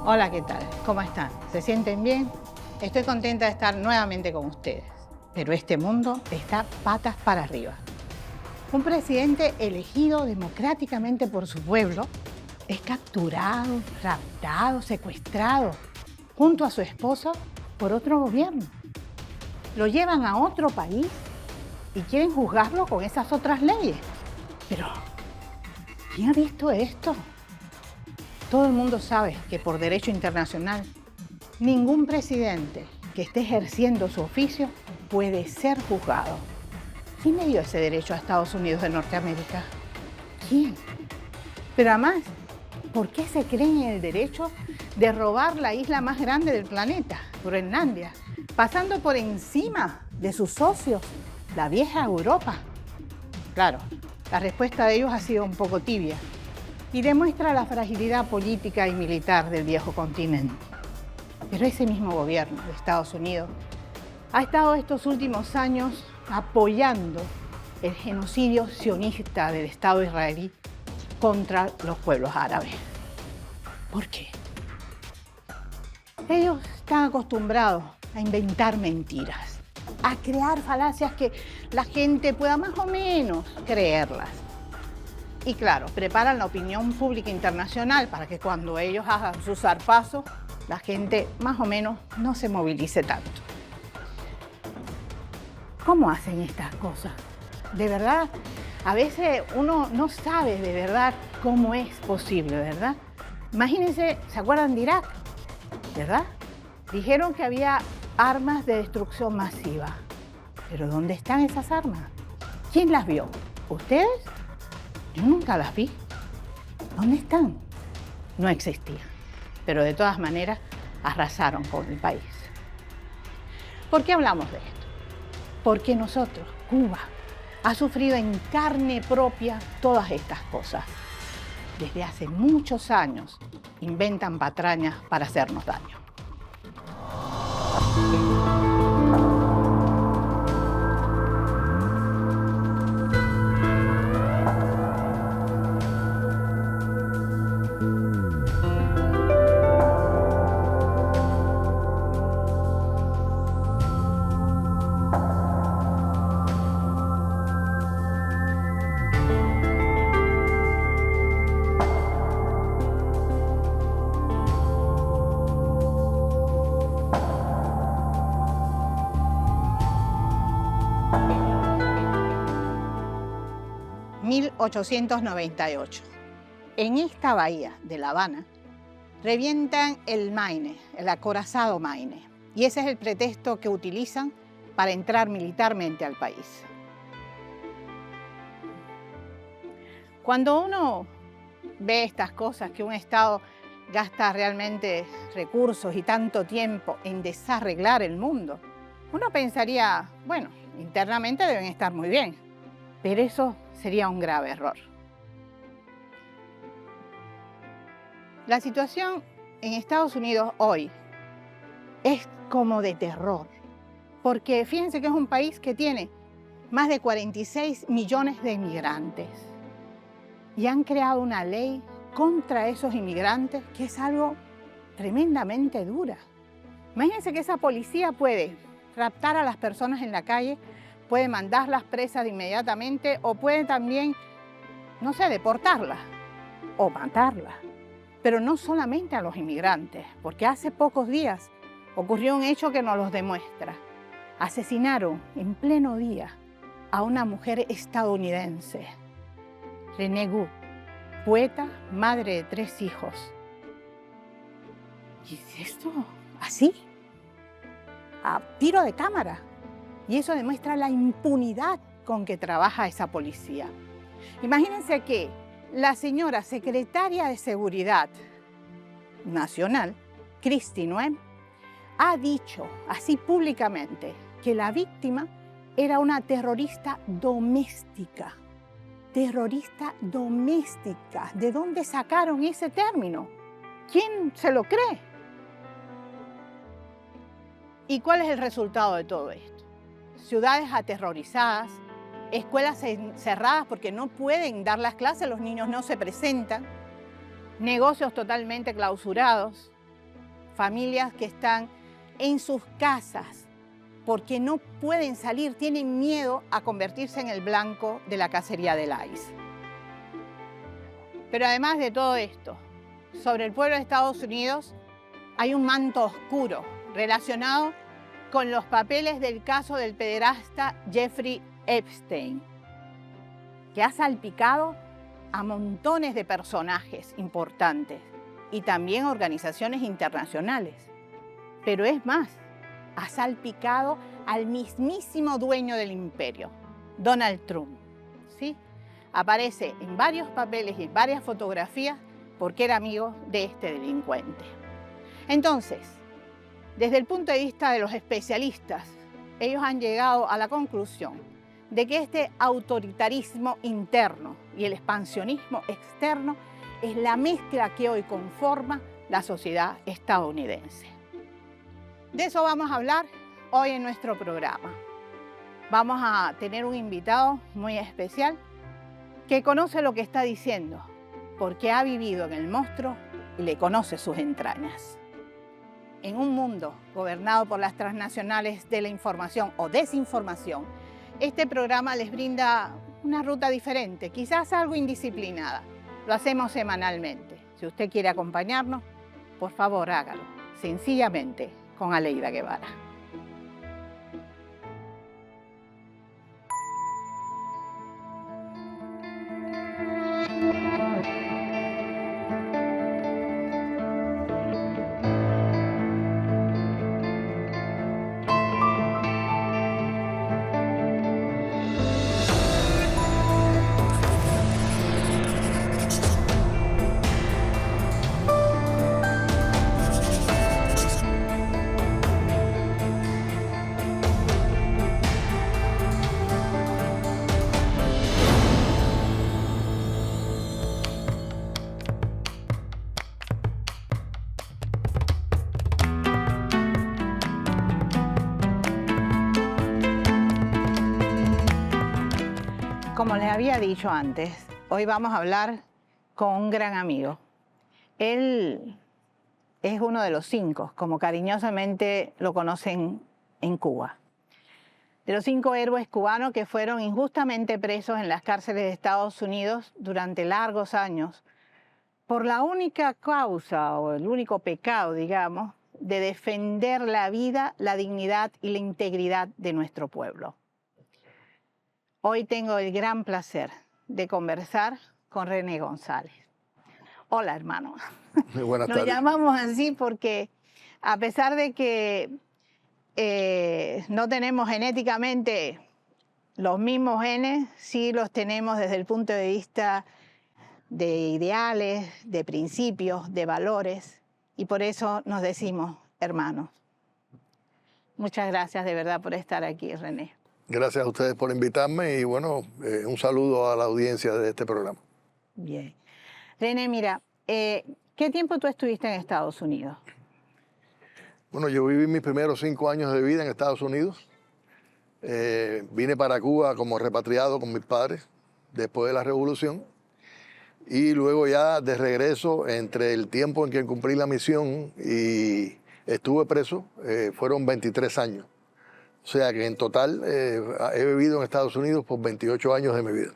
Hola, ¿qué tal? ¿Cómo están? ¿Se sienten bien? Estoy contenta de estar nuevamente con ustedes, pero este mundo está patas para arriba. Un presidente elegido democráticamente por su pueblo es capturado, raptado, secuestrado, junto a su esposa por otro gobierno. Lo llevan a otro país y quieren juzgarlo con esas otras leyes. Pero, ¿quién ha visto esto? Todo el mundo sabe que por derecho internacional, ningún presidente que esté ejerciendo su oficio puede ser juzgado. ¿Quién le dio ese derecho a Estados Unidos de Norteamérica? ¿Quién? Pero además, ¿por qué se creen en el derecho de robar la isla más grande del planeta, Groenlandia, pasando por encima de sus socios, la vieja Europa? Claro, la respuesta de ellos ha sido un poco tibia y demuestra la fragilidad política y militar del viejo continente. Pero ese mismo gobierno de Estados Unidos ha estado estos últimos años apoyando el genocidio sionista del Estado israelí contra los pueblos árabes. ¿Por qué? Ellos están acostumbrados a inventar mentiras, a crear falacias que la gente pueda más o menos creerlas. Y claro, preparan la opinión pública internacional para que cuando ellos hagan su zarpazo, la gente más o menos no se movilice tanto. ¿Cómo hacen estas cosas? De verdad, a veces uno no sabe de verdad cómo es posible, ¿verdad? Imagínense, ¿se acuerdan de Irak? ¿Verdad? Dijeron que había armas de destrucción masiva. ¿Pero dónde están esas armas? ¿Quién las vio? ¿Ustedes? Yo nunca las vi. ¿Dónde están? No existían. Pero de todas maneras, arrasaron con el país. ¿Por qué hablamos de esto? Porque nosotros, Cuba, ha sufrido en carne propia todas estas cosas. Desde hace muchos años inventan patrañas para hacernos daño. ...1898... En esta bahía de La Habana revientan el Maine, el acorazado Maine. Y ese es el pretexto que utilizan para entrar militarmente al país. Cuando uno ve estas cosas, que un Estado gasta realmente recursos y tanto tiempo en desarreglar el mundo, uno pensaría, bueno, internamente deben estar muy bien, pero eso sería un grave error. La situación en Estados Unidos hoy es como de terror, porque fíjense que es un país que tiene más de 46 millones de inmigrantes y han creado una ley contra esos inmigrantes que es algo tremendamente dura. Imagínense que esa policía puede raptar a las personas en la calle, puede mandarlas presas inmediatamente o puede también, no sé, deportarlas o matarlas. Pero no solamente a los inmigrantes, porque hace pocos días ocurrió un hecho que nos los demuestra. Asesinaron en pleno día a una mujer estadounidense, Renee Good, poeta, madre de 3 hijos. ¿Y es esto así? A tiro de cámara. Y eso demuestra la impunidad con que trabaja esa policía. Imagínense que la señora secretaria de Seguridad Nacional, Kristi Noem, ha dicho así públicamente que la víctima era una terrorista doméstica. Terrorista doméstica. ¿De dónde sacaron ese término? ¿Quién se lo cree? ¿Y cuál es el resultado de todo esto? Ciudades aterrorizadas, escuelas cerradas porque no pueden dar las clases, los niños no se presentan, negocios totalmente clausurados, familias que están en sus casas porque no pueden salir, tienen miedo a convertirse en el blanco de la cacería del ICE. Pero además de todo esto, sobre el pueblo de Estados Unidos hay un manto oscuro relacionado con los papeles del caso del pederasta Jeffrey Epstein, que ha salpicado a montones de personajes importantes y también organizaciones internacionales. Pero es más, ha salpicado al mismísimo dueño del imperio, Donald Trump, ¿sí? Aparece en varios papeles y en varias fotografías porque era amigo de este delincuente. Entonces, desde el punto de vista de los especialistas, ellos han llegado a la conclusión de que este autoritarismo interno y el expansionismo externo es la mezcla que hoy conforma la sociedad estadounidense. De eso vamos a hablar hoy en nuestro programa. Vamos a tener un invitado muy especial que conoce lo que está diciendo, porque ha vivido en el monstruo y le conoce sus entrañas. En un mundo gobernado por las transnacionales de la información o desinformación, este programa les brinda una ruta diferente, quizás algo indisciplinada. Lo hacemos semanalmente. Si usted quiere acompañarnos, por favor hágalo, sencillamente con Aleida Guevara. Como les había dicho antes, hoy vamos a hablar con un gran amigo. Él es uno de los 5, como cariñosamente lo conocen en Cuba. De los 5 héroes cubanos que fueron injustamente presos en las cárceles de Estados Unidos durante largos años, por la única causa o el único pecado, digamos, de defender la vida, la dignidad y la integridad de nuestro pueblo. Hoy tengo el gran placer de conversar con René González. Hola, hermano. Muy buenas tardes. Nos llamamos así porque a pesar de que no tenemos genéticamente los mismos genes, sí los tenemos desde el punto de vista de ideales, de principios, de valores, y por eso nos decimos hermanos. Muchas gracias de verdad por estar aquí, René. Gracias a ustedes por invitarme y bueno, un saludo a la audiencia de este programa. Bien. René, mira, ¿qué tiempo tú estuviste en Estados Unidos? Bueno, yo viví mis primeros 5 años de vida en Estados Unidos. Vine para Cuba como repatriado con mis padres después de la Revolución. Y luego ya de regreso, entre el tiempo en que cumplí la misión y estuve preso, fueron 23 años. O sea que en total he vivido en Estados Unidos por 28 años de mi vida.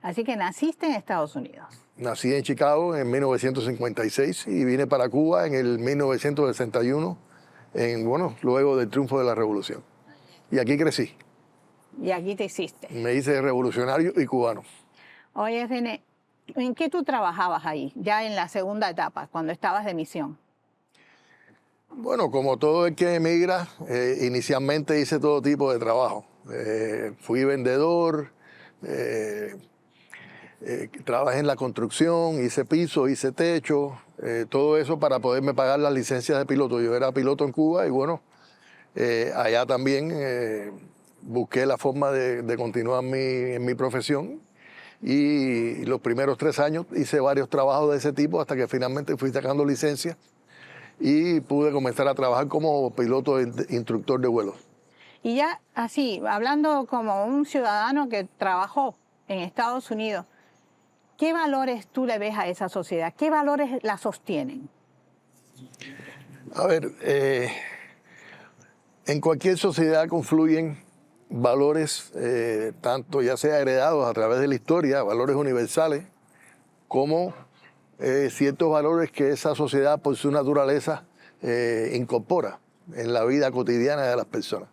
Así que naciste en Estados Unidos. Nací en Chicago en 1956 y vine para Cuba en el 1961, luego del triunfo de la Revolución. Y aquí crecí. Y aquí te hiciste. Me hice revolucionario y cubano. Oye, René, ¿en qué tú trabajabas ahí, ya en la segunda etapa, cuando estabas de misión? Bueno, como todo el que emigra, inicialmente hice todo tipo de trabajo. Fui vendedor, trabajé en la construcción, hice piso, hice techo, todo eso para poderme pagar las licencias de piloto. Yo era piloto en Cuba y bueno, allá también busqué la forma de continuar en mi profesión. Y los primeros 3 años hice varios trabajos de ese tipo hasta que finalmente fui sacando licencia y pude comenzar a trabajar como piloto instructor de vuelos. Y ya así, hablando como un ciudadano que trabajó en Estados Unidos, ¿qué valores tú le ves a esa sociedad? ¿Qué valores la sostienen? A ver, en cualquier sociedad confluyen valores, tanto ya sea heredados a través de la historia, valores universales, como ciertos valores que esa sociedad por su naturaleza incorpora en la vida cotidiana de las personas.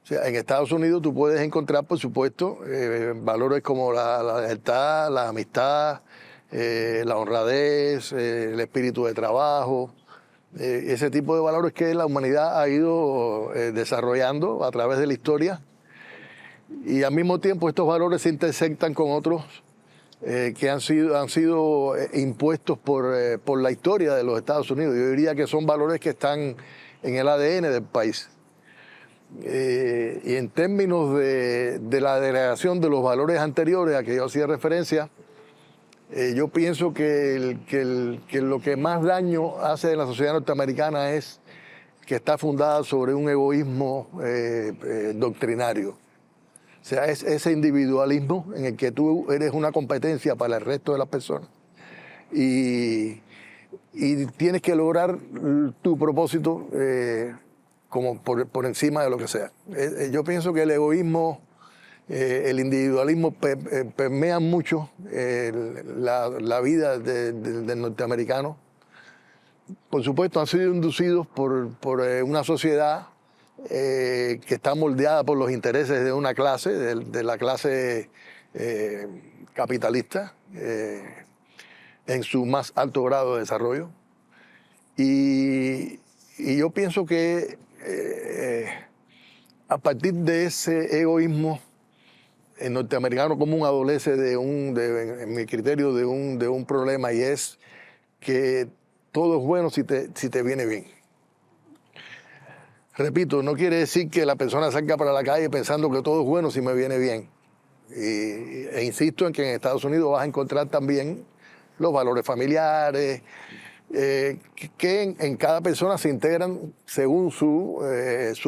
O sea, en Estados Unidos tú puedes encontrar, por supuesto, valores como la lealtad, la amistad, la honradez, el espíritu de trabajo, ese tipo de valores que la humanidad ha ido desarrollando a través de la historia. Y al mismo tiempo estos valores se intersectan con otros que han sido impuestos por la historia de los Estados Unidos. Yo diría que son valores que están en el ADN del país. Y en términos de la degradación de los valores anteriores a que yo hacía referencia, yo pienso que lo que más daño hace en la sociedad norteamericana es que está fundada sobre un egoísmo doctrinario. O sea, es ese individualismo en el que tú eres una competencia para el resto de las personas y tienes que lograr tu propósito como por encima de lo que sea. Yo pienso que el egoísmo, el individualismo permea mucho la vida del norteamericano. Por supuesto, han sido inducidos por una sociedad que está moldeada por los intereses de una clase, de la clase capitalista, en su más alto grado de desarrollo. Y yo pienso que a partir de ese egoísmo, el norteamericano común adolece en mi criterio, de un problema, y es que todo es bueno si te viene bien. Repito, no quiere decir que la persona salga para la calle pensando que todo es bueno si me viene bien. E insisto en que en Estados Unidos vas a encontrar también los valores familiares, que en cada persona se integran según su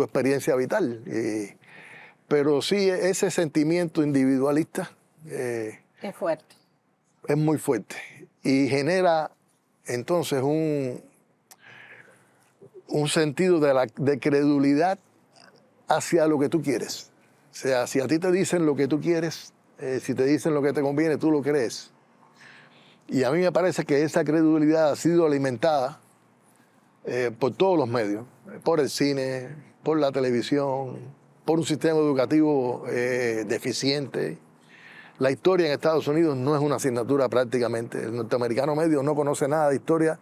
experiencia vital. Pero sí, ese sentimiento individualista Es fuerte. es muy fuerte y genera entonces un sentido de credulidad hacia lo que tú quieres. O sea, si a ti te dicen lo que tú quieres, si te dicen lo que te conviene, tú lo crees. Y a mí me parece que esa credulidad ha sido alimentada por todos los medios, por el cine, por la televisión, por un sistema educativo deficiente. La historia en Estados Unidos no es una asignatura prácticamente. El norteamericano medio no conoce nada de historia,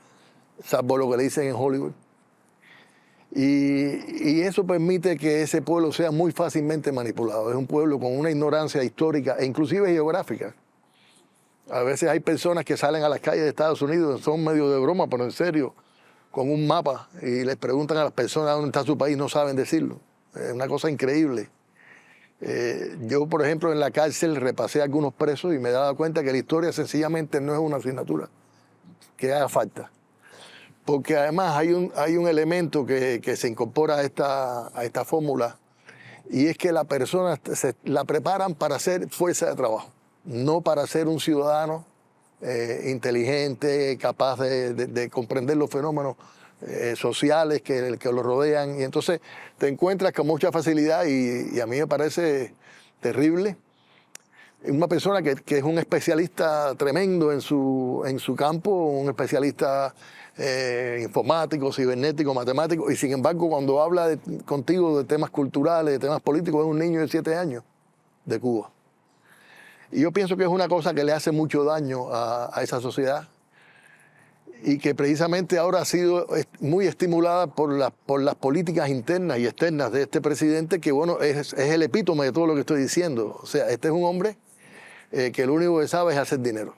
salvo lo que le dicen en Hollywood. Y eso permite que ese pueblo sea muy fácilmente manipulado. Es un pueblo con una ignorancia histórica e inclusive geográfica. A veces hay personas que salen a las calles de Estados Unidos, son medio de broma, pero en serio, con un mapa y les preguntan a las personas dónde está su país, no saben decirlo. Es una cosa increíble. Yo, por ejemplo, en la cárcel repasé a algunos presos y me daba cuenta que la historia sencillamente no es una asignatura que haga falta. Porque además hay un elemento que se incorpora a esta fórmula, y es que la persona la preparan para ser fuerza de trabajo, no para ser un ciudadano inteligente, capaz de comprender los fenómenos sociales que lo rodean. Y entonces te encuentras con mucha facilidad, y a mí me parece terrible, una persona que es un especialista tremendo en su campo, un especialista informático, cibernético, matemático, y sin embargo cuando habla contigo de temas culturales, de temas políticos, es un niño de 7 años de Cuba. Y yo pienso que es una cosa que le hace mucho daño a esa sociedad, y que precisamente ahora ha sido muy estimulada por las políticas internas y externas de este presidente, que bueno, es el epítome de todo lo que estoy diciendo. O sea, este es un hombre que lo único que sabe es hacer dinero,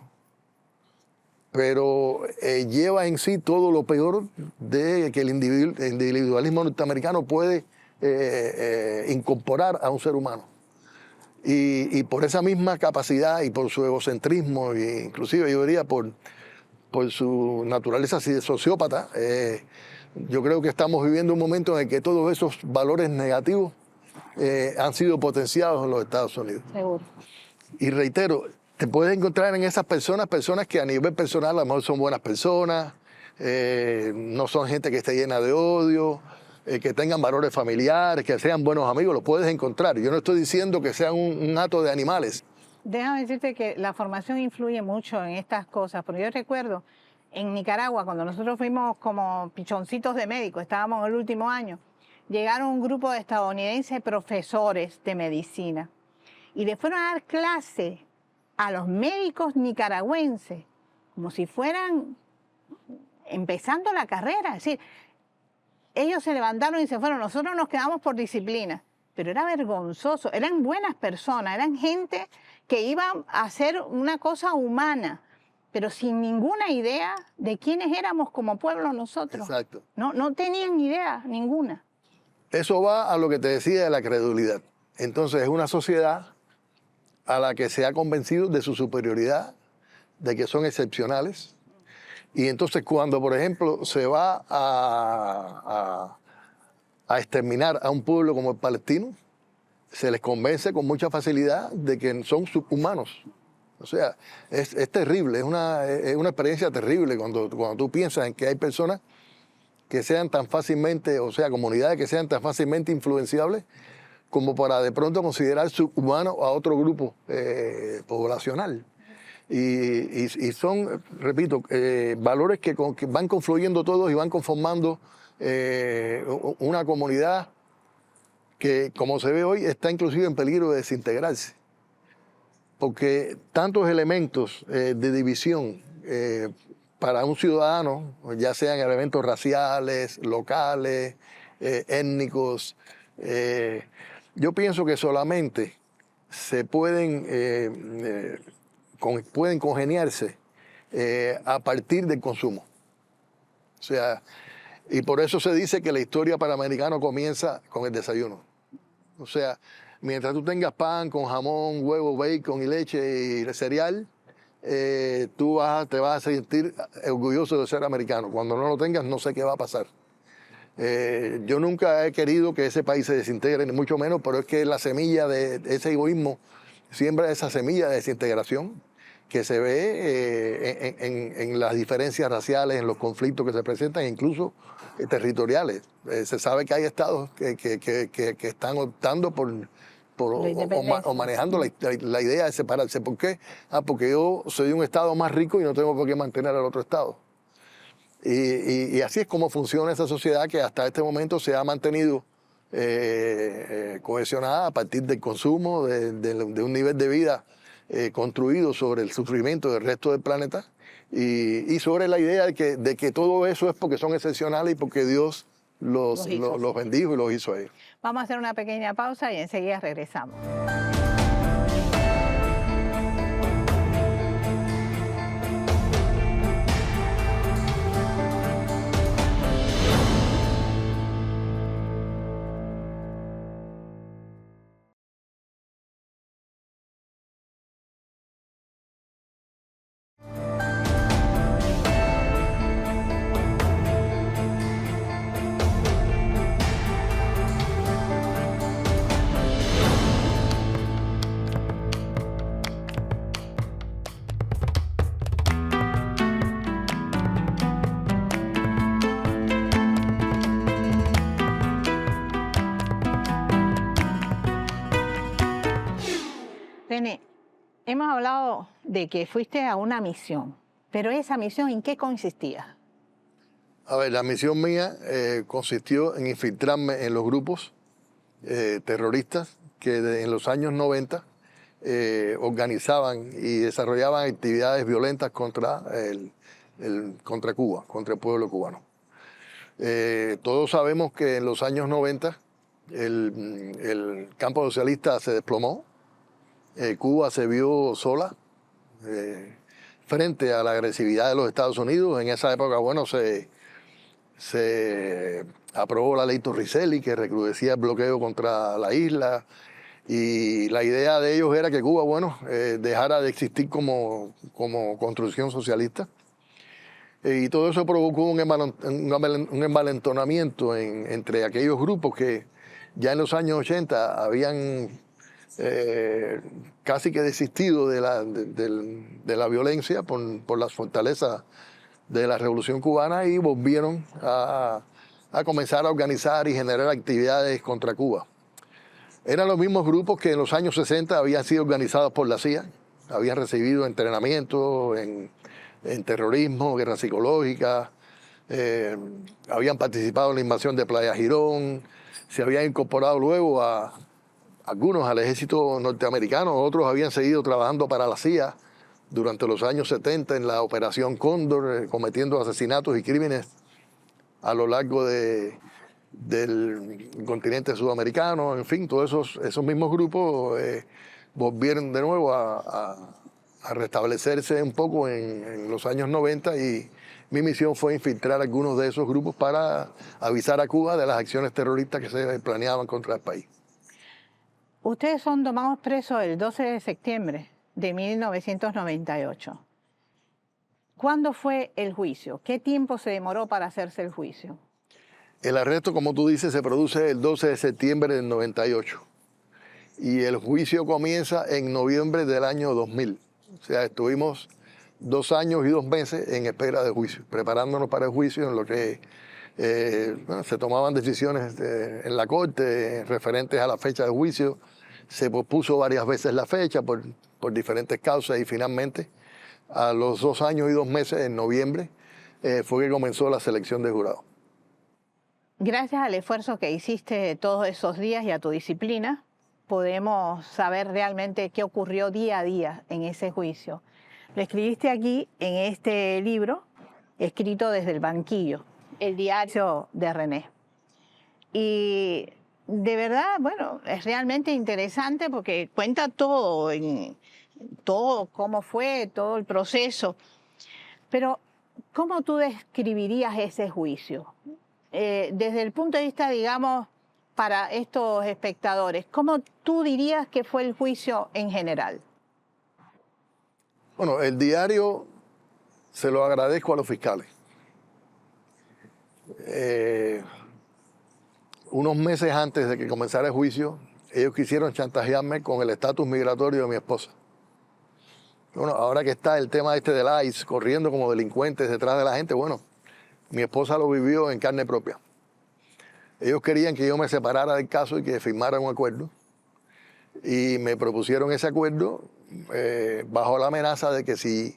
pero lleva en sí todo lo peor de que el individualismo norteamericano puede incorporar a un ser humano. Y por esa misma capacidad y por su egocentrismo, e inclusive yo diría por su naturaleza así de sociópata, yo creo que estamos viviendo un momento en el que todos esos valores negativos han sido potenciados en los Estados Unidos. Seguro. Y reitero, te puedes encontrar en esas personas que a nivel personal a lo mejor son buenas personas, no son gente que esté llena de odio, que tengan valores familiares, que sean buenos amigos, los puedes encontrar. Yo no estoy diciendo que sean un hato de animales. Déjame decirte que la formación influye mucho en estas cosas, porque yo recuerdo en Nicaragua, cuando nosotros fuimos como pichoncitos de médico, estábamos en el último año, llegaron un grupo de estadounidenses profesores de medicina y le fueron a dar clase a los médicos nicaragüenses como si fueran empezando la carrera. Es decir, ellos se levantaron y se fueron, nosotros nos quedamos por disciplina, pero era vergonzoso, eran buenas personas, eran gente que iban a hacer una cosa humana, pero sin ninguna idea de quiénes éramos como pueblo nosotros. Exacto. No tenían idea ninguna. Eso va a lo que te decía de la credulidad. Entonces es una sociedad a la que se ha convencido de su superioridad, de que son excepcionales. Y entonces cuando, por ejemplo, se va a exterminar a un pueblo como el palestino, se les convence con mucha facilidad de que son subhumanos. O sea, es terrible, es una experiencia terrible cuando tú piensas en que hay personas que sean tan fácilmente, o sea, comunidades que sean tan fácilmente influenciables como para de pronto considerar subhumano a otro grupo poblacional. Y son, repito, valores que van confluyendo todos y van conformando una comunidad que, como se ve hoy, está inclusive en peligro de desintegrarse. Porque tantos elementos de división para un ciudadano, ya sean elementos raciales, locales, étnicos, yo pienso que solamente se pueden congeniarse a partir del consumo. O sea, y por eso se dice que la historia para americano comienza con el desayuno. O sea, mientras tú tengas pan con jamón, huevo, bacon y leche y cereal, tú te vas a sentir orgulloso de ser americano. Cuando no lo tengas, no sé qué va a pasar. Yo nunca he querido que ese país se desintegre, ni mucho menos, pero es que la semilla de ese egoísmo siembra esa semilla de desintegración que se ve en las diferencias raciales, en los conflictos que se presentan, incluso territoriales. Se sabe que hay estados que están optando o manejando la idea de separarse. ¿Por qué? Porque yo soy de un estado más rico y no tengo por qué mantener al otro estado. Y así es como funciona esa sociedad que hasta este momento se ha mantenido cohesionada a partir del consumo, de un nivel de vida construido sobre el sufrimiento del resto del planeta y sobre la idea de que todo eso es porque son excepcionales y porque Dios los bendijo y los hizo a ellos. Vamos a hacer una pequeña pausa y enseguida regresamos. René, hemos hablado de que fuiste a una misión, pero esa misión, ¿en qué consistía? A ver, la misión mía consistió en infiltrarme en los grupos terroristas que en los años 90 organizaban y desarrollaban actividades violentas contra contra Cuba, contra el pueblo cubano. Todos sabemos que en los años 90 el campo socialista se desplomó. Cuba se vio sola frente a la agresividad de los Estados Unidos. En esa época, bueno, se aprobó la ley Torricelli, que recrudecía el bloqueo contra la isla. Y la idea de ellos era que Cuba, bueno, dejara de existir como construcción socialista. Y todo eso provocó un envalentonamiento entre aquellos grupos que ya en los años 80 habían casi que desistido de la violencia por las fortalezas de la Revolución Cubana y volvieron a comenzar a organizar y generar actividades contra Cuba. Eran los mismos grupos que en los años 60 habían sido organizados por la CIA, habían recibido entrenamiento en terrorismo, guerra psicológica, habían participado en la invasión de Playa Girón, se habían incorporado luego algunos al ejército norteamericano, otros habían seguido trabajando para la CIA durante los años 70 en la Operación Cóndor, cometiendo asesinatos y crímenes a lo largo del continente sudamericano. En fin, todos esos mismos grupos volvieron de nuevo a restablecerse un poco en los años 90 y mi misión fue infiltrar algunos de esos grupos para avisar a Cuba de las acciones terroristas que se planeaban contra el país. Ustedes son tomados presos el 12 de septiembre de 1998. ¿Cuándo fue el juicio? ¿Qué tiempo se demoró para hacerse el juicio? El arresto, como tú dices, se produce el 12 de septiembre del 98 y el juicio comienza en noviembre del año 2000. O sea, estuvimos 2 años y 2 meses en espera de juicio, preparándonos para el juicio en lo que se tomaban decisiones en la corte referentes a la fecha de juicio. Se pospuso varias veces la fecha por diferentes causas y finalmente a los 2 años y 2 meses, en noviembre, fue que comenzó la selección de jurado. Gracias al esfuerzo que hiciste todos esos días y a tu disciplina, podemos saber realmente qué ocurrió día a día en ese juicio. Lo escribiste aquí en este libro, escrito desde el banquillo, el diario de René. Y de verdad, bueno, es realmente interesante porque cuenta todo, todo cómo fue, todo el proceso. Pero, ¿cómo tú describirías ese juicio? Desde el punto de vista, digamos, para estos espectadores, ¿cómo tú dirías que fue el juicio en general? Bueno, el diario se lo agradezco a los fiscales. Unos meses antes de que comenzara el juicio, ellos quisieron chantajearme con el estatus migratorio de mi esposa. Bueno, ahora que está el tema del ICE corriendo como delincuentes detrás de la gente, bueno, mi esposa lo vivió en carne propia. Ellos querían que yo me separara del caso y que firmara un acuerdo. Y me propusieron ese acuerdo bajo la amenaza de que si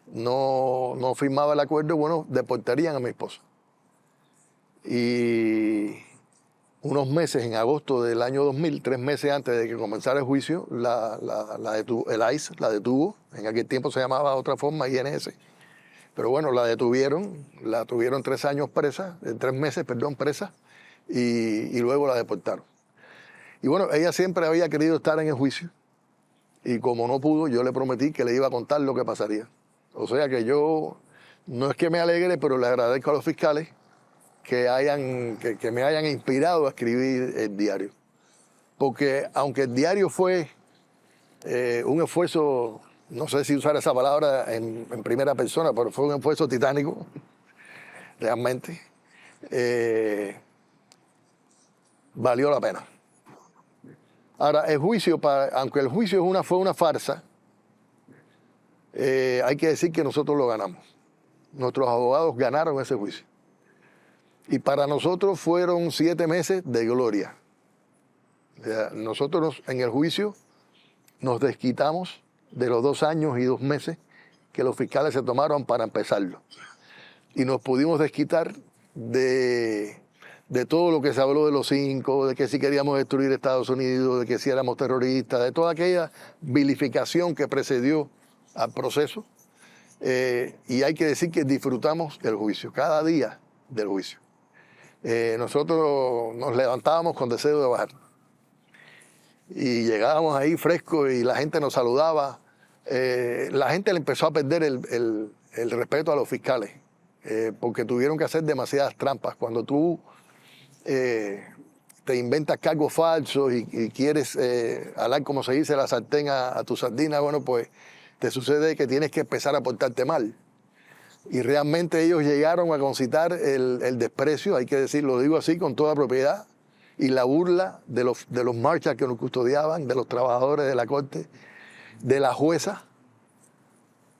no firmaba el acuerdo, bueno, deportarían a mi esposa. Y unos meses, en agosto del año 2000, 3 meses antes de que comenzara el juicio, el ICE la detuvo. En aquel tiempo se llamaba de otra forma INS. Pero bueno, la tuvieron 3 años presa, 3 meses, perdón, presa, y luego la deportaron. Y bueno, ella siempre había querido estar en el juicio, y como no pudo, yo le prometí que le iba a contar lo que pasaría. O sea que yo, no es que me alegre, pero le agradezco a los fiscales que me hayan inspirado a escribir el diario. Porque aunque el diario fue un esfuerzo, no sé si usar esa palabra en primera persona, pero fue un esfuerzo titánico, realmente, valió la pena. Ahora, el juicio, aunque el juicio fue una farsa, hay que decir que nosotros lo ganamos. Nuestros abogados ganaron ese juicio. Y para nosotros fueron 7 meses de gloria. O sea, nosotros en el juicio nos desquitamos de los 2 años y 2 meses que los fiscales se tomaron para empezarlo. Y nos pudimos desquitar de todo lo que se habló de los 5, de que si queríamos destruir Estados Unidos, de que si éramos terroristas, de toda aquella vilificación que precedió al proceso. Y hay que decir que disfrutamos el juicio, cada día del juicio. Nosotros nos levantábamos con deseo de bajar. Y llegábamos ahí frescos y la gente nos saludaba. La gente le empezó a perder el respeto a los fiscales, porque tuvieron que hacer demasiadas trampas. Cuando tú te inventas cargos falsos y quieres alar, como se dice, la sartén a tu sardina, bueno, pues te sucede que tienes que empezar a portarte mal. Y realmente ellos llegaron a concitar el desprecio, hay que decirlo, lo digo así con toda propiedad, y la burla de los marchas que nos custodiaban, de los trabajadores de la corte, de la jueza,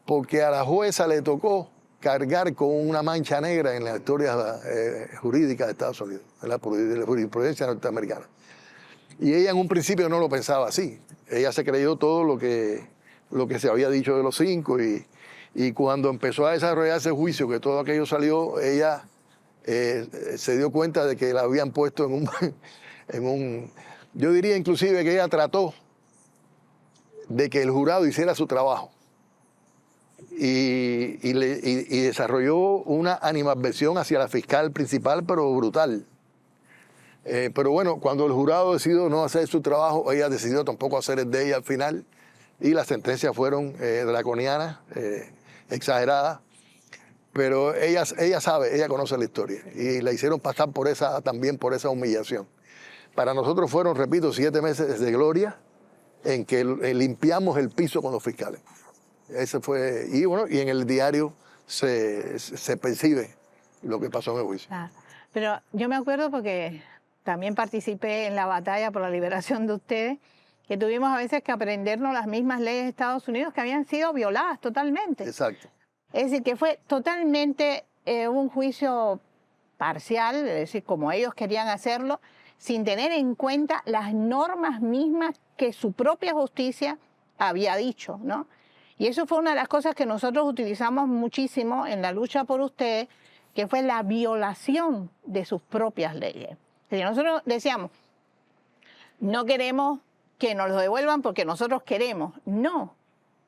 porque a la jueza le tocó cargar con una mancha negra en la historia jurídica de Estados Unidos, en la jurisprudencia norteamericana. Y ella en un principio no lo pensaba así. Ella se creyó todo lo que se había dicho de los 5 y cuando empezó a desarrollarse el juicio, que todo aquello salió, ella se dio cuenta de que la habían puesto en un... Yo diría inclusive que ella trató de que el jurado hiciera su trabajo y desarrolló una animadversión hacia la fiscal principal, pero brutal. Pero bueno, cuando el jurado decidió no hacer su trabajo, ella decidió tampoco hacer el de ella al final y las sentencias fueron draconianas, exageradas. Pero ella sabe, ella conoce la historia y la hicieron pasar también por esa humillación. Para nosotros fueron, repito, 7 meses de gloria en que limpiamos el piso con los fiscales. Ese fue, y bueno, y en el diario se percibe lo que pasó en el juicio. Ah, pero yo me acuerdo porque también participé en la batalla por la liberación de ustedes, que tuvimos a veces que aprendernos las mismas leyes de Estados Unidos que habían sido violadas totalmente. Exacto. Es decir, que fue totalmente un juicio parcial, es decir, como ellos querían hacerlo, sin tener en cuenta las normas mismas que su propia justicia había dicho, ¿no? Y eso fue una de las cosas que nosotros utilizamos muchísimo en la lucha por ustedes, que fue la violación de sus propias leyes. Es decir, nosotros decíamos, no queremos que nos lo devuelvan porque nosotros queremos. No,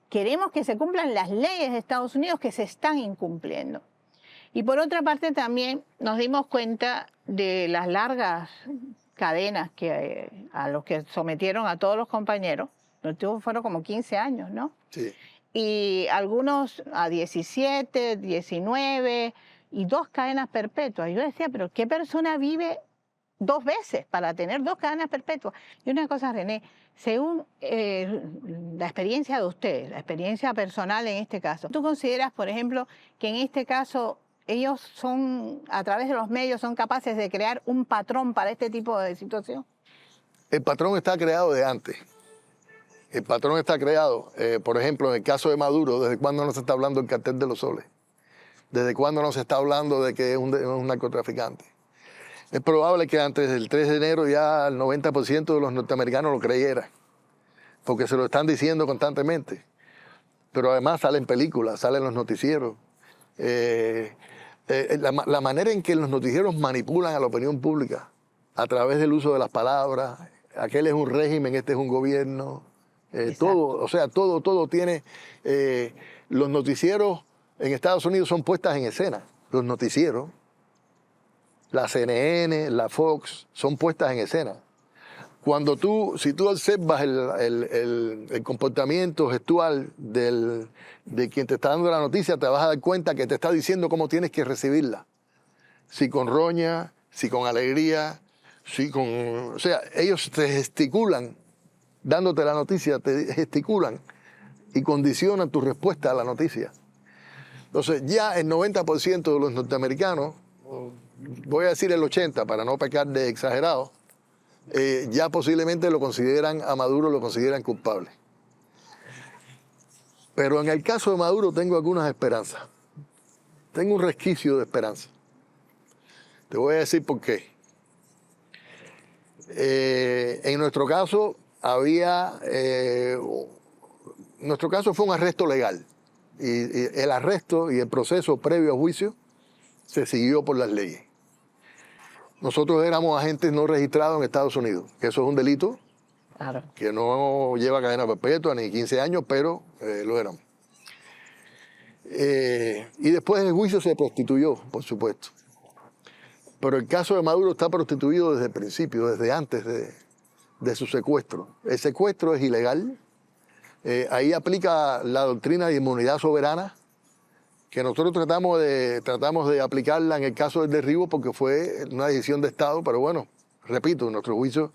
queremos que se cumplan las leyes de Estados Unidos que se están incumpliendo. Y por otra parte también nos dimos cuenta de las largas cadenas a los que sometieron a todos los compañeros. Fueron como 15 años, ¿no? Sí. Y algunos a 17, 19 y 2 cadenas perpetuas. Yo decía, pero ¿qué persona vive 2 veces para tener 2 cadenas perpetuas? Y una cosa, René, según la experiencia de ustedes, la experiencia personal en este caso, ¿tú consideras, por ejemplo, que en este caso ellos son, a través de los medios, son capaces de crear un patrón para este tipo de situación? El patrón está creado de antes. El patrón está creado, por ejemplo, en el caso de Maduro, ¿desde cuándo no se está hablando del cartel de los soles? ¿Desde cuándo no se está hablando de que es un narcotraficante? Es probable que antes del 3 de enero ya el 90% de los norteamericanos lo creyera, porque se lo están diciendo constantemente. Pero además salen películas, salen los noticieros. La manera en que los noticieros manipulan a la opinión pública a través del uso de las palabras, aquel es un régimen, este es un gobierno, todo, o sea, todo tiene... los noticieros en Estados Unidos son puestas en escena, los noticieros. La CNN, la Fox, son puestas en escena. Si tú observas el comportamiento gestual de quien te está dando la noticia, te vas a dar cuenta que te está diciendo cómo tienes que recibirla. Si con roña, si con alegría, o sea, ellos te gesticulan, dándote la noticia, te gesticulan y condicionan tu respuesta a la noticia. Entonces, ya el 90% de los norteamericanos, voy a decir el 80% para no pecar de exagerado, ya posiblemente a Maduro lo consideran culpable. Pero en el caso de Maduro tengo algunas esperanzas. Tengo un resquicio de esperanza. Te voy a decir por qué. En nuestro caso nuestro caso fue un arresto legal. Y el arresto y el proceso previo a juicio se siguió por las leyes. Nosotros éramos agentes no registrados en Estados Unidos, que eso es un delito, claro, que no lleva cadena perpetua ni 15 años, pero lo éramos. Y después el juicio se prostituyó, por supuesto. Pero el caso de Maduro está prostituido desde el principio, desde antes de su secuestro. El secuestro es ilegal. Ahí aplica la doctrina de inmunidad soberana, que nosotros tratamos de aplicarla en el caso del derribo porque fue una decisión de Estado, pero bueno, repito, en nuestro juicio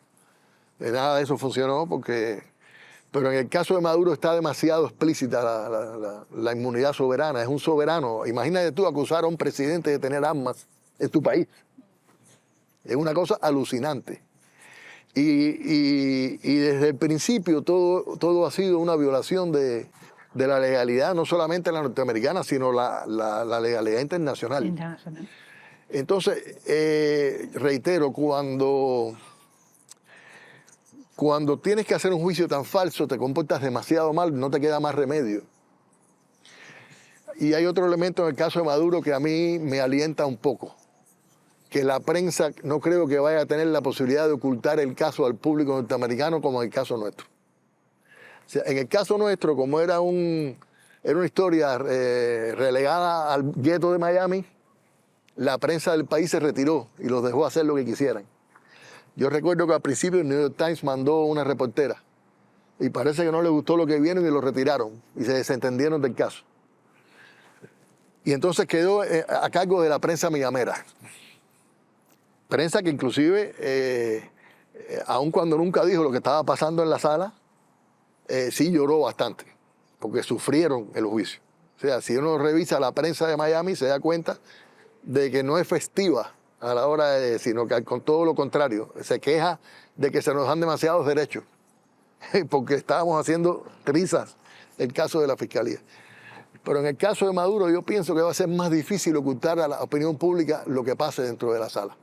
nada de eso funcionó pero en el caso de Maduro está demasiado explícita la inmunidad soberana, es un soberano. Imagínate tú acusar a un presidente de tener armas en tu país. Es una cosa alucinante. Y desde el principio todo ha sido una violación de de la legalidad, no solamente la norteamericana, sino la legalidad internacional. Internacional. Entonces, reitero, cuando tienes que hacer un juicio tan falso, te comportas demasiado mal, no te queda más remedio. Y hay otro elemento en el caso de Maduro que a mí me alienta un poco, que la prensa no creo que vaya a tener la posibilidad de ocultar el caso al público norteamericano como en el caso nuestro. O sea, en el caso nuestro, como era una historia relegada al gueto de Miami, la prensa del país se retiró y los dejó hacer lo que quisieran. Yo recuerdo que al principio el New York Times mandó una reportera y parece que no le gustó lo que vieron y lo retiraron y se desentendieron del caso. Y entonces quedó a cargo de la prensa miamera. Prensa que inclusive, aun cuando nunca dijo lo que estaba pasando en la sala, sí lloró bastante, porque sufrieron el juicio. O sea, si uno revisa la prensa de Miami, se da cuenta de que no es festiva a la hora de, sino que con todo lo contrario, se queja de que se nos dan demasiados derechos, porque estábamos haciendo trizas el caso de la Fiscalía. Pero en el caso de Maduro yo pienso que va a ser más difícil ocultar a la opinión pública lo que pase dentro de la sala.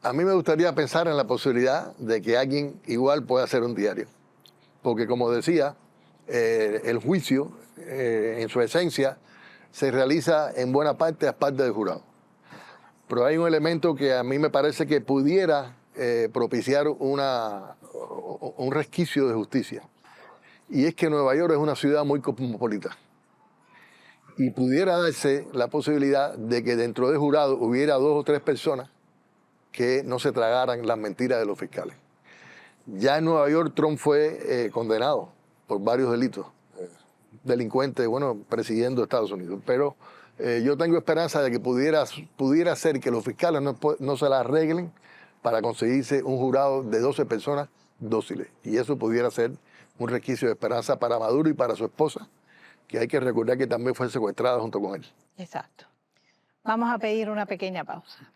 A mí me gustaría pensar en la posibilidad de que alguien igual pueda hacer un diario, porque como decía, el juicio en su esencia se realiza en buena parte a espaldas del jurado. Pero hay un elemento que a mí me parece que pudiera propiciar un resquicio de justicia. Y es que Nueva York es una ciudad muy cosmopolita. Y pudiera darse la posibilidad de que dentro del jurado hubiera 2 o 3 personas que no se tragaran las mentiras de los fiscales. Ya en Nueva York Trump fue condenado por varios delitos. Delincuente, bueno, presidiendo Estados Unidos. Pero yo tengo esperanza de que pudiera ser que los fiscales no se la arreglen para conseguirse un jurado de 12 personas dóciles. Y eso pudiera ser un resquicio de esperanza para Maduro y para su esposa, que hay que recordar que también fue secuestrada junto con él. Exacto. Vamos a pedir una pequeña pausa.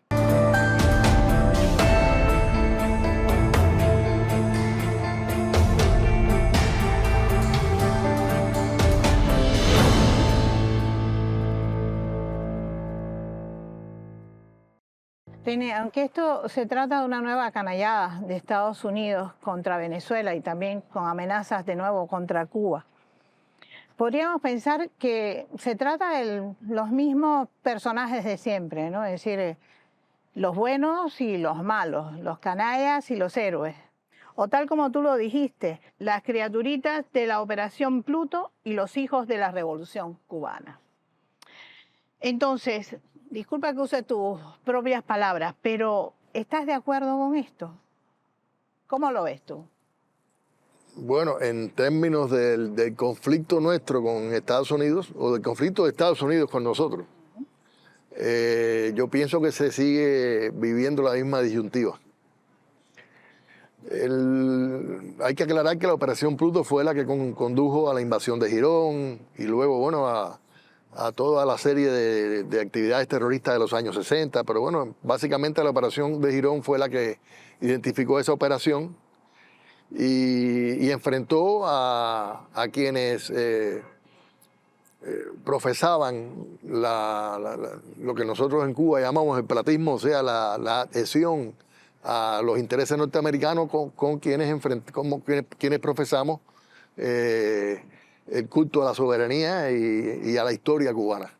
René, aunque esto se trata de una nueva canallada de Estados Unidos contra Venezuela y también con amenazas de nuevo contra Cuba, podríamos pensar que se trata de los mismos personajes de siempre, ¿no? Es decir, los buenos y los malos, los canallas y los héroes. O tal como tú lo dijiste, las criaturitas de la Operación Pluto y los hijos de la Revolución Cubana. Entonces, disculpa que use tus propias palabras, pero ¿estás de acuerdo con esto? ¿Cómo lo ves tú? Bueno, en términos del conflicto nuestro con Estados Unidos, o del conflicto de Estados Unidos con nosotros, yo pienso que se sigue viviendo la misma disyuntiva. Hay que aclarar que la Operación Pluto fue la que condujo a la invasión de Girón y luego, bueno, a toda la serie de actividades terroristas de los años 60, pero bueno, básicamente la Operación de Girón fue la que identificó esa operación y enfrentó a quienes profesaban lo que nosotros en Cuba llamamos el platismo, o sea, la adhesión a los intereses norteamericanos con quienes profesamos el culto a la soberanía y a la historia cubana.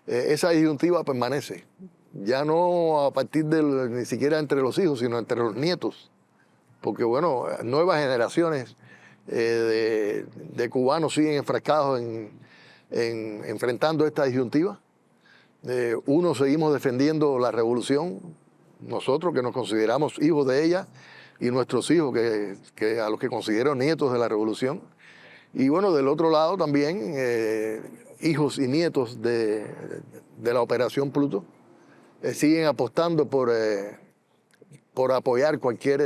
Esa disyuntiva permanece, ya no a partir ni siquiera entre los hijos, sino entre los nietos, porque bueno, nuevas generaciones de cubanos siguen enfrascados en enfrentando esta disyuntiva. Unos seguimos defendiendo la revolución, nosotros que nos consideramos hijos de ella, y nuestros hijos que a los que considero nietos de la revolución. Y bueno, del otro lado también, hijos y nietos de la Operación Pluto siguen apostando por apoyar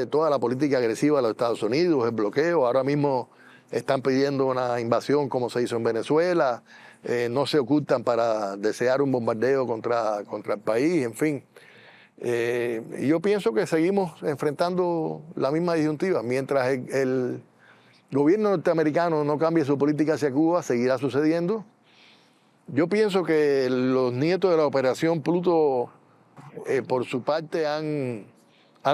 toda la política agresiva de los Estados Unidos, el bloqueo. Ahora mismo están pidiendo una invasión como se hizo en Venezuela, no se ocultan para desear un bombardeo contra el país, en fin. Y yo pienso que seguimos enfrentando la misma disyuntiva, mientras gobierno norteamericano no cambie su política hacia Cuba, seguirá sucediendo. Yo pienso que los nietos de la Operación Pluto, por su parte, han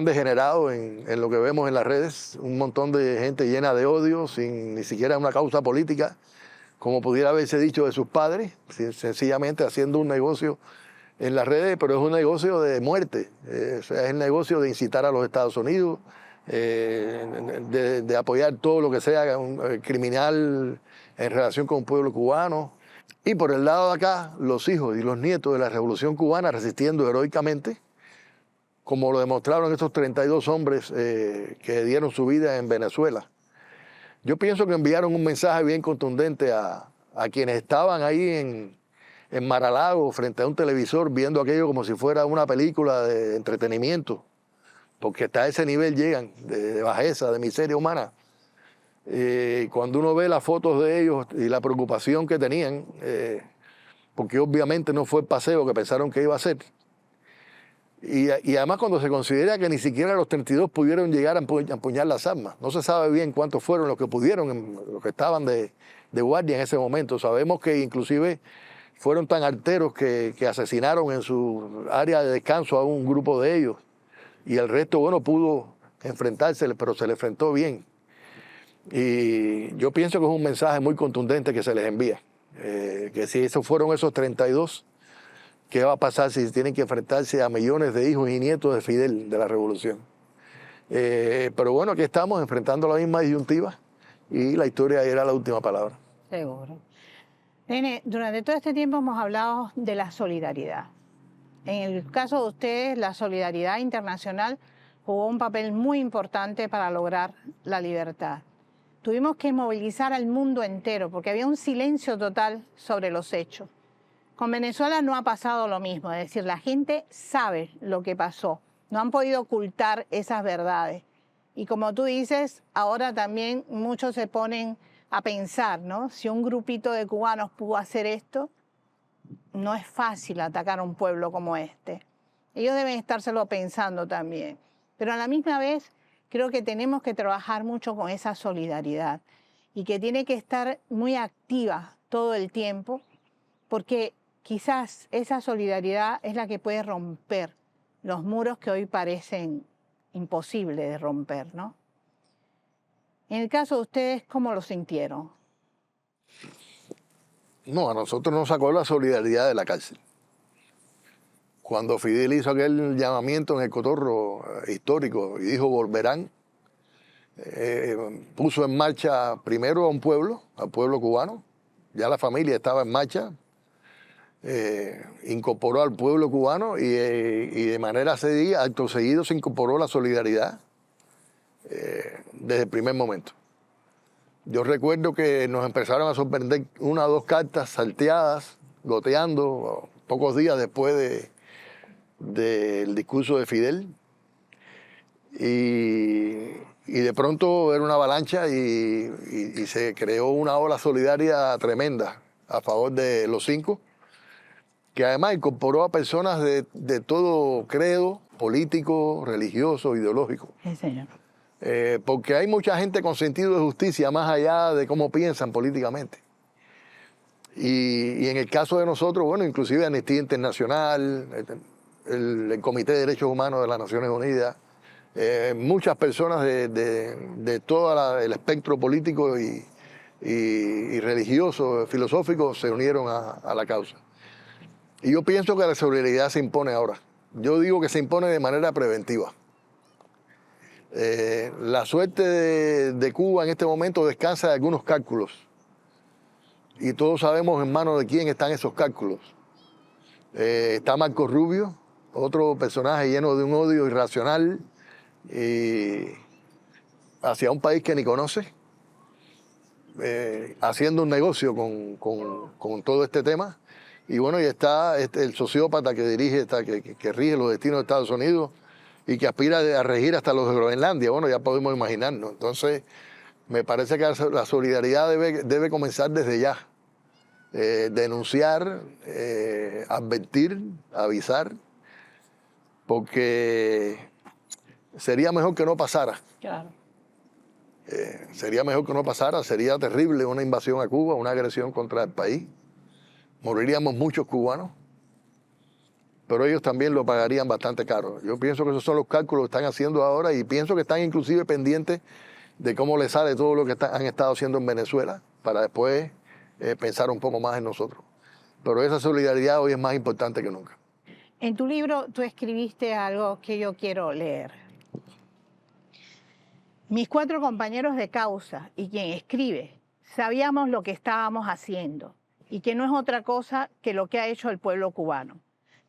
degenerado en lo que vemos en las redes. Un montón de gente llena de odio, sin ni siquiera una causa política, como pudiera haberse dicho de sus padres, sencillamente haciendo un negocio en las redes, pero es un negocio de muerte. O sea, es el negocio de incitar a los Estados Unidos, de apoyar todo lo que sea criminal en relación con el pueblo cubano. Y por el lado de acá, los hijos y los nietos de la Revolución Cubana resistiendo heroicamente, como lo demostraron estos 32 hombres que dieron su vida en Venezuela. Yo pienso que enviaron un mensaje bien contundente a quienes estaban ahí en Mar-a-Lago frente a un televisor viendo aquello como si fuera una película de entretenimiento, porque hasta ese nivel llegan de bajeza, de miseria humana. Cuando uno ve las fotos de ellos y la preocupación que tenían, porque obviamente no fue el paseo que pensaron que iba a ser, y además cuando se considera que ni siquiera los 32 pudieron llegar a empuñar las armas. No se sabe bien cuántos fueron los que pudieron, los que estaban de guardia en ese momento. Sabemos que inclusive fueron tan arteros que asesinaron en su área de descanso a un grupo de ellos. Y el resto, bueno, pudo enfrentarse, pero se le enfrentó bien. Y yo pienso que es un mensaje muy contundente que se les envía. Que si esos fueron esos 32, ¿qué va a pasar si tienen que enfrentarse a millones de hijos y nietos de Fidel, de la revolución? Pero bueno, aquí estamos enfrentando la misma disyuntiva y la historia era la última palabra. Seguro. Nene, durante todo este tiempo hemos hablado de la solidaridad. En el caso de ustedes, la solidaridad internacional jugó un papel muy importante para lograr la libertad. Tuvimos que movilizar al mundo entero porque había un silencio total sobre los hechos. Con Venezuela no ha pasado lo mismo, es decir, la gente sabe lo que pasó, no han podido ocultar esas verdades. Y como tú dices, ahora también muchos se ponen a pensar, ¿no? Si un grupito de cubanos pudo hacer esto, no es fácil atacar a un pueblo como este. Ellos deben estárselo pensando también. Pero a la misma vez, creo que tenemos que trabajar mucho con esa solidaridad y que tiene que estar muy activa todo el tiempo, porque quizás esa solidaridad es la que puede romper los muros que hoy parecen imposibles de romper, ¿no? En el caso de ustedes, ¿cómo lo sintieron? No, a nosotros nos sacó la solidaridad de la cárcel. Cuando Fidel hizo aquel llamamiento en el cotorro histórico y dijo volverán, puso en marcha primero a un pueblo, al pueblo cubano, ya la familia estaba en marcha, incorporó al pueblo cubano y de manera acto seguido se incorporó la solidaridad desde el primer momento. Yo recuerdo que nos empezaron a sorprender una o dos cartas salteadas, goteando, pocos días después del discurso de Fidel. Y de pronto era una avalancha y se creó una ola solidaria tremenda a favor de los 5, que además incorporó a personas de todo credo político, religioso, ideológico. Sí, señor. Porque hay mucha gente con sentido de justicia más allá de cómo piensan políticamente. Y en el caso de nosotros, bueno, inclusive Amnistía Internacional, el Comité de Derechos Humanos de las Naciones Unidas, muchas personas de todo el espectro político y religioso, filosófico, se unieron a la causa. Y yo pienso que la solidaridad se impone ahora. Yo digo que se impone de manera preventiva. La suerte de Cuba en este momento descansa de algunos cálculos. Y todos sabemos en manos de quién están esos cálculos. Está Marco Rubio, otro personaje lleno de un odio irracional hacia un país que ni conoce, haciendo un negocio con todo este tema. Y bueno, y está el sociópata que dirige, que rige los destinos de Estados Unidos y que aspira a regir hasta los de Groenlandia. Bueno, ya podemos imaginarnos. Entonces, me parece que la solidaridad debe comenzar desde ya. Denunciar, advertir, avisar, porque sería mejor que no pasara. Claro. Sería mejor que no pasara, sería terrible una invasión a Cuba, una agresión contra el país. Moriríamos muchos cubanos, pero ellos también lo pagarían bastante caro. Yo pienso que esos son los cálculos que están haciendo ahora y pienso que están inclusive pendientes de cómo les sale todo lo que han estado haciendo en Venezuela para después pensar un poco más en nosotros. Pero esa solidaridad hoy es más importante que nunca. En tu libro tú escribiste algo que yo quiero leer. Mis 4 compañeros de causa y quien escribe sabíamos lo que estábamos haciendo y que no es otra cosa que lo que ha hecho el pueblo cubano.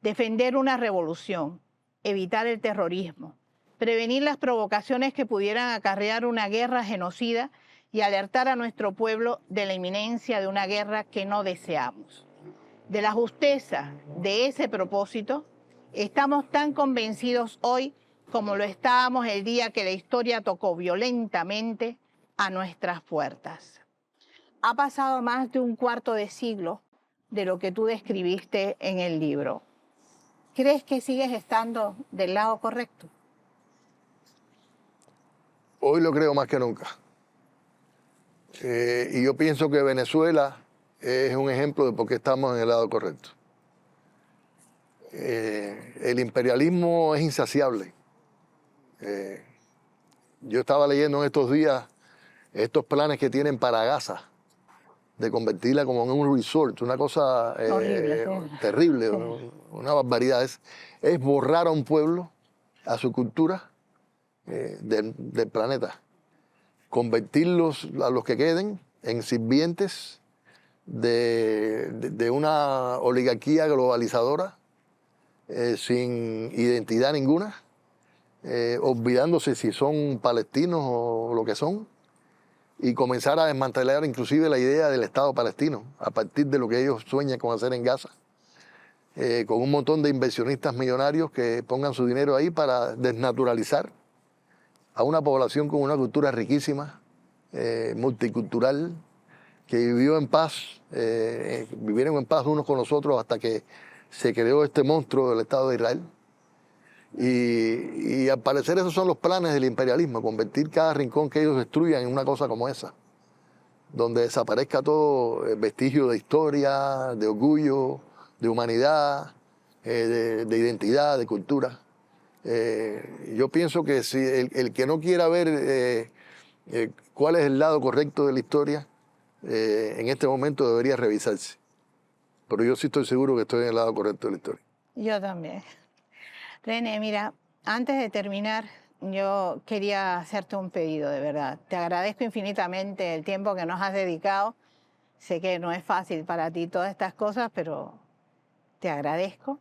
Defender una revolución, evitar el terrorismo, prevenir las provocaciones que pudieran acarrear una guerra genocida y alertar a nuestro pueblo de la inminencia de una guerra que no deseamos. De la justeza de ese propósito, estamos tan convencidos hoy como lo estábamos el día que la historia tocó violentamente a nuestras puertas. Ha pasado más de un cuarto de siglo de lo que tú describiste en el libro. ¿Crees que sigues estando del lado correcto? Hoy lo creo más que nunca. Y yo pienso que Venezuela es un ejemplo de por qué estamos en el lado correcto. El imperialismo es insaciable. Yo estaba leyendo en estos días estos planes que tienen para Gaza, de convertirla como en un resort, una cosa horrible, terrible, una barbaridad. Es borrar a un pueblo, a su cultura del planeta. Convertirlos, a los que queden, en sirvientes de una oligarquía globalizadora sin identidad ninguna, olvidándose si son palestinos o lo que son, y comenzar a desmantelar inclusive la idea del Estado palestino a partir de lo que ellos sueñan con hacer en Gaza, con un montón de inversionistas millonarios que pongan su dinero ahí para desnaturalizar a una población con una cultura riquísima, multicultural, que vivió en paz, vivieron en paz unos con los otros hasta que se creó este monstruo del Estado de Israel. Y al parecer esos son los planes del imperialismo, convertir cada rincón que ellos destruyan en una cosa como esa, donde desaparezca todo vestigio de historia, de orgullo, de humanidad, de identidad, de cultura. Yo pienso que si el que no quiera ver cuál es el lado correcto de la historia, en este momento debería revisarse. Pero yo sí estoy seguro que estoy en el lado correcto de la historia. Yo también. René, mira, antes de terminar, yo quería hacerte un pedido, de verdad. Te agradezco infinitamente el tiempo que nos has dedicado. Sé que no es fácil para ti todas estas cosas, pero te agradezco.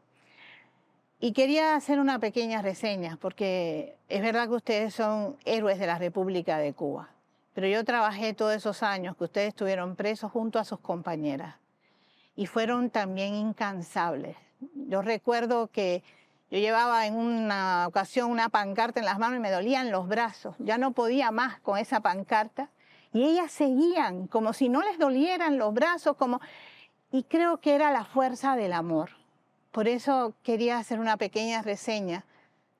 Y quería hacer una pequeña reseña, porque es verdad que ustedes son héroes de la República de Cuba, pero yo trabajé todos esos años que ustedes estuvieron presos junto a sus compañeras y fueron también incansables. Yo recuerdo que yo llevaba en una ocasión una pancarta en las manos y me dolían los brazos. Ya no podía más con esa pancarta. Y ellas seguían como si no les dolieran los brazos. Y creo que era la fuerza del amor. Por eso quería hacer una pequeña reseña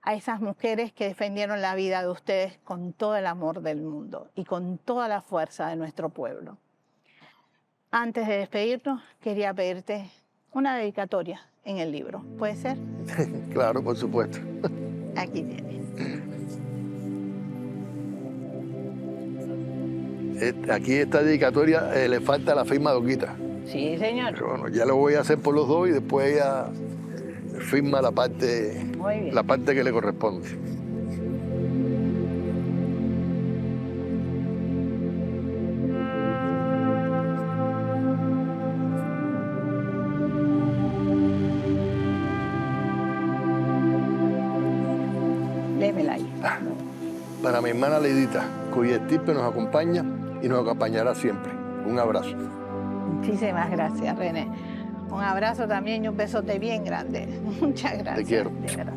a esas mujeres que defendieron la vida de ustedes con todo el amor del mundo y con toda la fuerza de nuestro pueblo. Antes de despedirnos, quería pedirte una dedicatoria en el libro. ¿Puede ser? Claro, por supuesto. Aquí tienes. Aquí esta dedicatoria le falta la firma de Olguita. Sí, señor. Pero bueno, ya lo voy a hacer por los dos y después ella firma la parte que le corresponde. Léemela ahí. Para mi hermana Leidita, cuya estirpe nos acompaña y nos acompañará siempre. Un abrazo. Muchísimas gracias, René. Un abrazo también y un besote bien grande. Muchas gracias. Te quiero. De verdad.